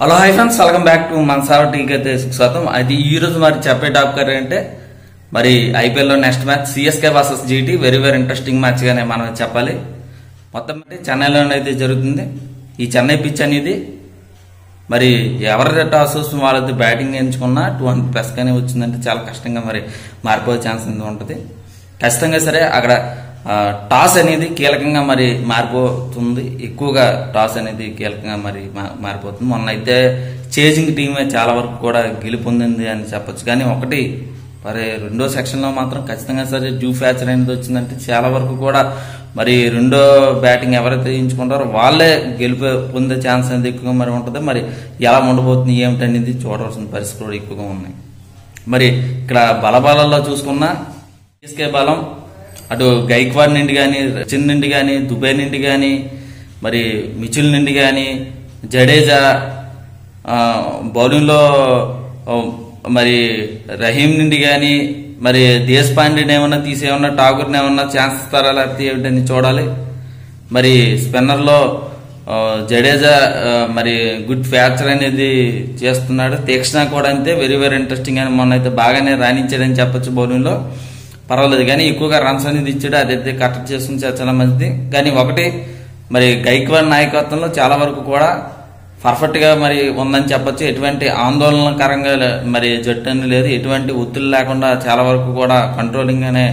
Hello hi friends, welcome back to మనసారా టీకి అయితే స్వాగతం. అది ఈ రోజు మరి చెప్పే టాపిక్ అంటే మరి ఐపీఎల్ లో next match CSK versus GT very interesting match గానే మనం చెప్పాలి. మొత్తం చెన్నైలో అయితే జరుగుతుంది. ఈ చెన్నై పిచ్ అనేది మరి ఎవరి టాస్ వస్తుంది వాళ్ళైతే బ్యాటింగ్ ఎంచుకున్నా 200+ గానే వచ్చిందంటే చాలా కష్టంగా మరి మారిపోయే ఛాన్స్ ఉంటుంది. ఖచ్చితంగా సరే అక్కడ టాస్ అనేది కీలకంగా మరి మారిపోతుంది. ఎక్కువగా టాస్ అనేది కీలకంగా మరి మారిపోతుంది. మొన్న అయితే చేజింగ్ టీమే చాలా వరకు కూడా గెలుపొందింది అని చెప్పొచ్చు. కానీ ఒకటి మరి రెండో సెక్షన్ లో మాత్రం ఖచ్చితంగా సరే జూ ఫ్యాచర్ అనేది వచ్చిందంటే చాలా వరకు కూడా మరి రెండో బ్యాటింగ్ ఎవరైతే ఎంచుకుంటారో వాళ్ళే గెలుపు పొందే ఛాన్స్ అనేది ఎక్కువగా మరి ఉంటుంది. మరి ఎలా ఉండబోతుంది ఏమిటనేది చూడవలసిన పరిస్థితులు కూడా ఎక్కువగా ఉన్నాయి. మరి ఇక్కడ బలబాలలో చూసుకున్నా సిఎస్కే బలం అటు గైక్వాడ్ నుండి కానీ, సచిన్ నుండి కానీ, దుబే నుండి కానీ, మరి మిచిల్ నుండి కానీ, జడేజా బౌలింగ్ లో మరి రహీం నుండి కానీ, మరి దేశ్ పాండేని ఏమన్నా తీసేమన్నా ఠాకూర్ని ఏమన్నా ఛాన్స్ ఇస్తారా లేకపోతే ఏమిటని చూడాలి. మరి స్పిన్నర్ లో జడేజా మరి గుడ్ ఫ్యాక్చర్ అనేది చేస్తున్నాడు. తీక్షణ కూడా అంతే వెరీ ఇంట్రెస్టింగ్ అని మొన్న అయితే బాగానే రాణించాడని చెప్పొచ్చు. బౌలింగ్ లో పర్వాలేదు కానీ ఎక్కువగా రన్స్ అనేది ఇచ్చాడు. అదైతే కరెక్ట్ చేస్తుంది చాలా మంచిది. కానీ ఒకటి మరి గైక్వాడ్ నాయకత్వంలో చాలా వరకు కూడా పర్ఫెక్ట్ గా మరి ఉందని చెప్పొచ్చు. ఎటువంటి ఆందోళనకరంగా మరి జట్టు అని లేదు, ఎటువంటి ఒత్తిడి లేకుండా చాలా వరకు కూడా కంట్రోలింగ్ గానే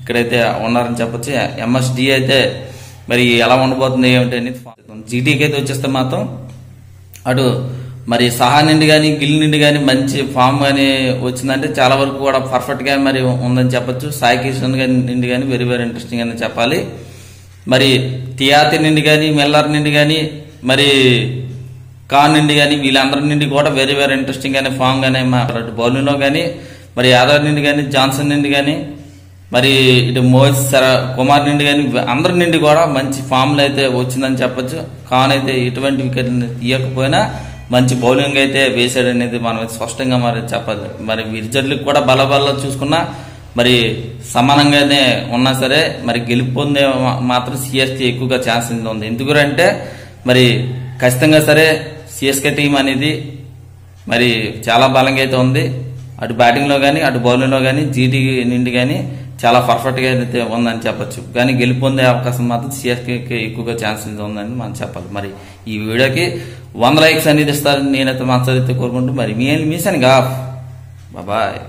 ఇక్కడైతే ఉన్నారని చెప్పొచ్చు. ఎంఎస్డి అయితే మరి ఎలా ఉండబోతుంది ఏమిటి అనేది జీటీకి అయితే వచ్చేస్తే మాత్రం అటు మరి సహా నుండి కానీ, గిల్ నుండి కానీ మంచి ఫామ్ గానీ వచ్చిందంటే చాలా వరకు కూడా పర్ఫెక్ట్ గా మరి ఉందని చెప్పొచ్చు. సాయి కిషన్ నుండి కానీ వెరీ ఇంట్రెస్టింగ్ అని చెప్పాలి. మరి తియాతి నుండి కానీ, మిల్లర్ నుండి కానీ, మరి ఖాన్ నుండి కానీ వీళ్ళందరి నుండి కూడా వెరీ ఇంట్రెస్టింగ్ గానే ఫామ్ గానే బౌలింగ్ లో కానీ, మరి యాదవ్ నుండి కానీ, జాన్సన్ నుండి కానీ, మరి ఇటు మోహిత్ కుమార్ నుండి కానీ అందరి నుండి కూడా మంచి ఫామ్ లో అయితే వచ్చిందని చెప్పొచ్చు. ఖాన్ అయితే ఎటువంటి వికెట్ తీయకపోయినా మంచి బౌలింగ్ అయితే వేసాడు అనేది మనం స్పష్టంగా మరి చెప్పాలి. మరి విర్జర్లకు కూడా బలబల్ల చూసుకున్నా మరి సమానంగానే ఉన్నా సరే మరి గెలుపొందే మాత్రం సిఎస్కే ఎక్కువగా ఛాన్స్ ఉంది. ఎందుకంటే మరి ఖచ్చితంగా సరే సిఎస్కే టీం అనేది మరి చాలా బలంగా అయితే ఉంది. అటు బ్యాటింగ్ లో కానీ, అటు బౌలింగ్ లో కానీ, జీటీ నుండి కానీ చాలా పర్ఫెక్ట్ గా అయితే ఉందని చెప్పొచ్చు. కానీ గెలుపొందే అవకాశం మాత్రం సిఎస్కేకి ఎక్కువగా ఛాన్స్ ఉందని మనం చెప్పాలి. మరి ఈ వీడియోకి 100 లైక్స్ అనేది ఇస్తారని నేనైతే మనసైతే కోరుకుంటూ మరి మీ సైనింగ్ ఆఫ్. బాయ్.